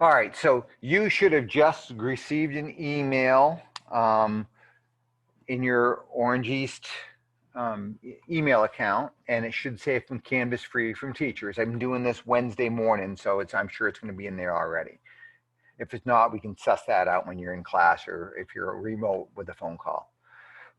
All right, so you should have just received an email in your Orange East email account, and it should say from Canvas Free from Teachers. I'm doing this Wednesday morning, so I'm sure it's going to be in there already. If it's not, we can suss that out when you're in class or if you're remote with a phone call.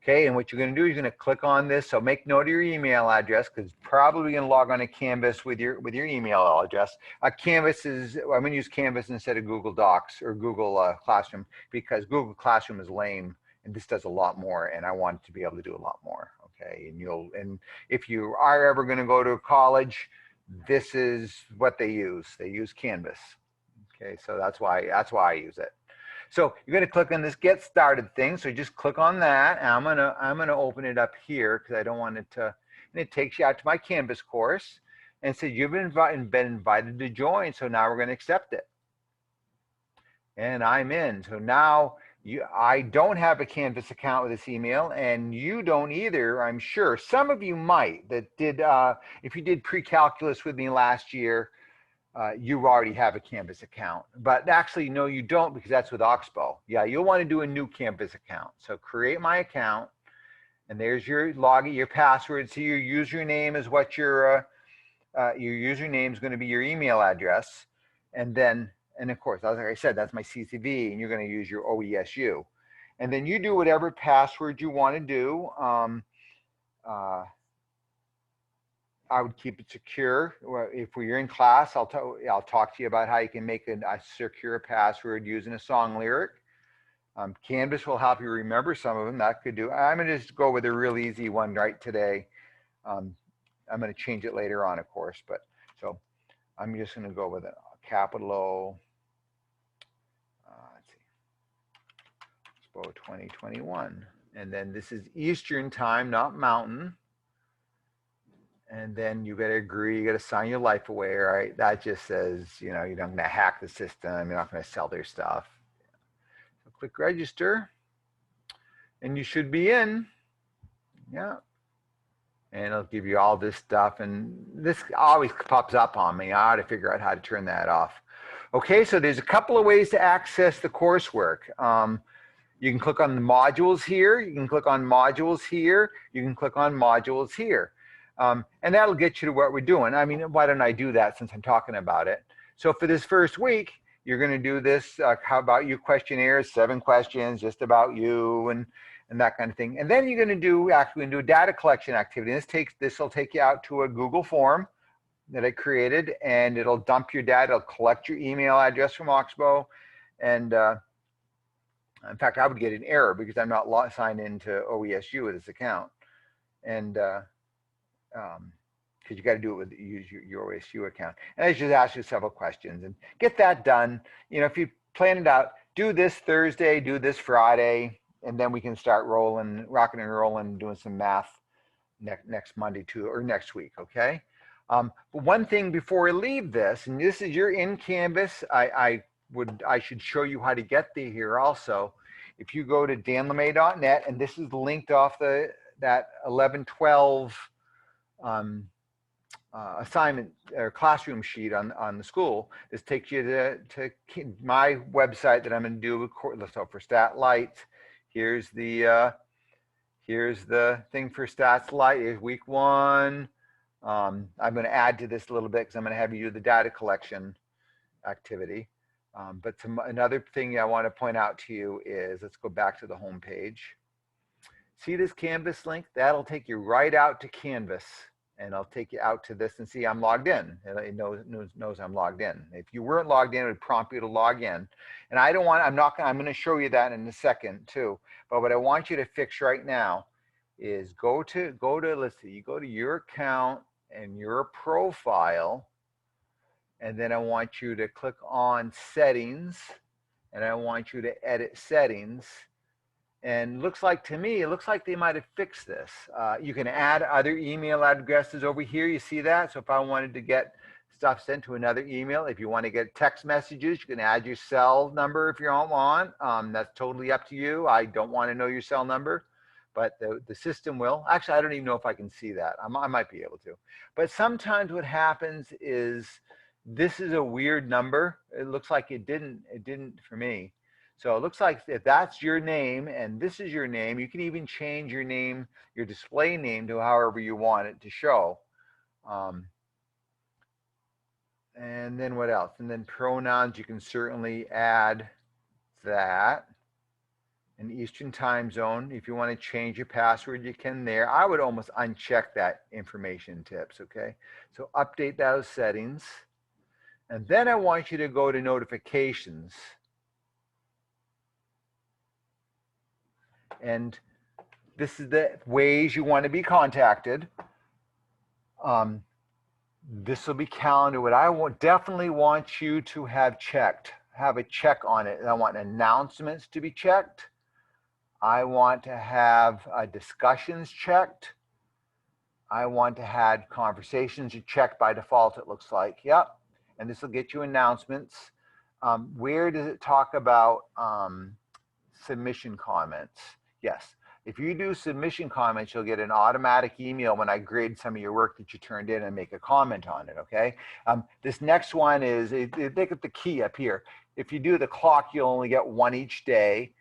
Okay, and what you're going to do is you're going to click on this. So make note of your email address because probably going to log on to Canvas with your email address. Canvas is I'm going to use Canvas instead of Google Docs or Google Classroom because Google Classroom is lame and this does a lot more, and I want it to be able to do a lot more. Okay, and if you are ever going to go to college, this is what they use. They use Canvas. Okay, so that's why I use it. So you're going to click on this Get Started thing. So just click on that. And I'm gonna open it up here because I don't want it to. And it takes you out to my Canvas course, and says you've been invited to join. So now we're going to accept it. And I'm in. So now I don't have a Canvas account with this email, and you don't either. I'm sure some of you might that did. If you did pre-calculus with me last year. You already have a Canvas account, but actually, no, you don't because that's with Oxbow. Yeah, you'll want to do a new Canvas account. So create my account, and there's your login, your password. So your username is what your username is going to be your email address, and of course, like I said, that's my CCV, and you're going to use your OESU, and then you do whatever password you want to do. I would keep it secure. If we're in class, I'll talk to you about how you can make a secure password using a song lyric. Canvas will help you remember some of them. That could do. I'm going to just go with a real easy one right today. I'm going to change it later on, of course. But so I'm just going to go with a capital O. Let's see. Expo 2021. And then this is Eastern time, not Mountain. And then you got to agree, you got to sign your life away, right? That just says, you're not going to hack the system. You're not going to sell their stuff. So click register, and you should be in. Yeah. And it'll give you all this stuff. And this always pops up on me. I ought to figure out how to turn that off. Okay, so there's a couple of ways to access the coursework. You can click on the modules here. You can click on modules here. You can click on modules here. And that'll get you to what we're doing. I mean, why don't I do that since I'm talking about it? So for this first week, you're going to do this how about you questionnaires, 7 questions just about you and that kind of thing. And then you're going to do a data collection activity. This will take you out to a Google form that I created, and it'll dump your data. It'll collect your email address from Oxbow, and in fact, I would get an error because I'm not signed into OESU with this account, and because you got to do it with use your OSU account. And I just ask you several questions and get that done. If you plan it out, do this Thursday, do this Friday, and then we can start rocking and rolling, doing some math next Monday too, or next week, okay? But one thing before we leave this, and this is you're in Canvas, I should show you how to get there here also. If you go to danlemay.net, and this is linked off that 11-12 assignment or classroom sheet on the school. This takes you to my website that I'm going to do. So for StatLite, here's the thing for StatsLite. Here's week 1. I'm going to add to this a little bit because I'm going to have you do the data collection activity. But another thing I want to point out to you is, let's go back to the home page. See this Canvas link? That'll take you right out to Canvas, and I'll take you out to this and see I'm logged in. It knows I'm logged in. If you weren't logged in, it would prompt you to log in. And I'm going to show you that in a second too. But what I want you to fix right now is go to let's see, you go to your account and your profile, and then I want you to click on settings, and I want you to edit settings. And to me, it looks like they might have fixed this. You can add other email addresses over here. You see that? So if I wanted to get stuff sent to another email, if you want to get text messages, you can add your cell number if you don't want. That's totally up to you. I don't want to know your cell number, but the system will. Actually, I don't even know if I can see that. I might be able to. But sometimes what happens is This is a weird number. It looks like it didn't for me. So it looks like if that's your name and this is your name, you can even change your name, your display name to however you want it to show. And then what else? And then pronouns, you can certainly add that. In Eastern time zone, if you want to change your password, you can there. I would almost uncheck that information tips, okay? So update those settings. And then I want you to go to notifications. And this is the ways you want to be contacted. This will be calendar. What I definitely want you to have checked, have a check on it. I want announcements to be checked. I want to have discussions checked. I want to have conversations checked by default, it looks like. Yep. And this will get you announcements. Where does it talk about submission comments? Yes. If you do submission comments, you'll get an automatic email when I grade some of your work that you turned in and make a comment on it, okay? This next one is, look at the key up here. If you do the clock, you'll only get one each day.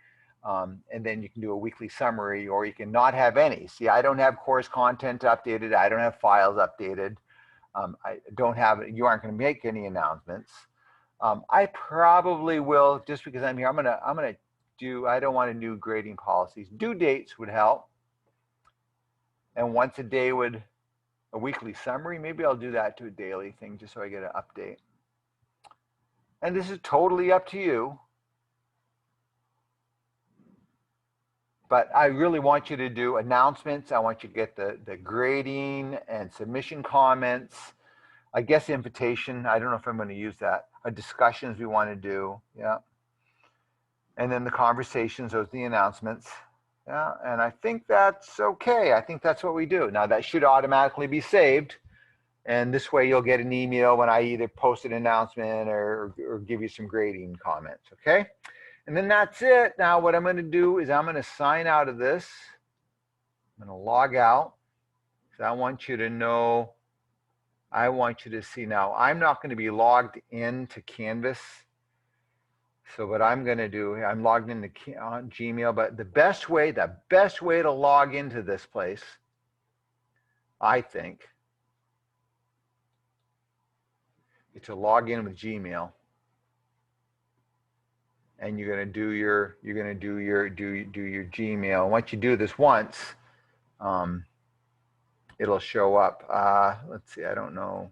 And then you can do a weekly summary, or you can not have any. See, I don't have course content updated. I don't have files updated. I don't have, you aren't going to make any announcements. I probably will, just because I'm here, I'm gonna do, I don't want to do grading policies. Due dates would help. And once a day would, a weekly summary, maybe I'll do that to a daily thing just so I get an update. And this is totally up to you. But I really want you to do announcements. I want you to get the grading and submission comments. I guess invitation, I don't know if I'm going to use that. Discussions we want to do, yeah. And then the conversations, those are the announcements. Yeah, and I think that's okay. I think that's what we do. Now that should automatically be saved. And this way you'll get an email when I either post an announcement or give you some grading comments, okay? And then that's it. Now what I'm going to do is I'm going to sign out of this. I'm going to log out. So I want you to know, I want you to see now, I'm not going to be logged into Canvas. So what I'm going to do, I'm logged into Gmail, but the best way to log into this place, I think, is to log in with Gmail. And you're going to do your Gmail. Once you do this once, it'll show up. Let's see, I don't know.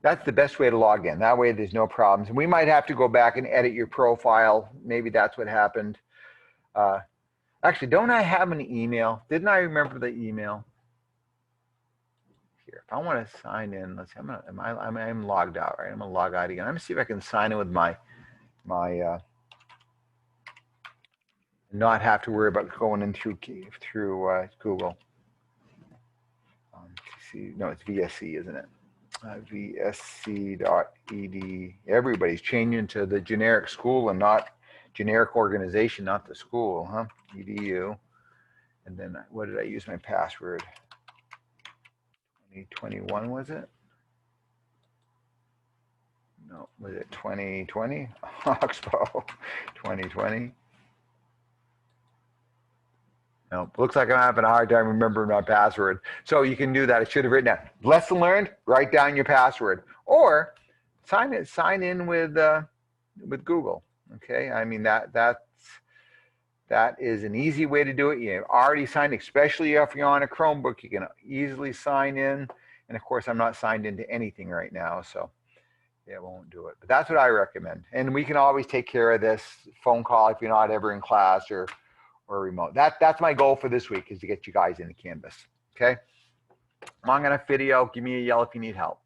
That's the best way to log in. That way there's no problems. And we might have to go back and edit your profile. Maybe that's what happened. Actually, don't I have an email? Didn't I remember the email? Here, if I want to sign in, let's see, I'm logged out, right? I'm gonna log out again. Let me see if I can sign in with my not have to worry about going in through Google. No, it's VSC, isn't it? VSC.ed. Everybody's changing to the generic school and not generic organization, not the school, huh? EDU. And then what did I use my password? 2021 was it? No, was it 2020? Oxbow 2020. No, looks like I'm having a hard time remembering my password. So you can do that. I should have written down. Lesson learned, write down your password. Or sign in with Google. Okay, I mean that is an easy way to do it. You already signed, especially if you're on a Chromebook, you can easily sign in. And of course, I'm not signed into anything right now, so it won't do it. But that's what I recommend. And we can always take care of this phone call if you're not ever in class or remote. That's my goal for this week, is to get you guys into Canvas. Okay. Long enough video. Give me a yell if you need help.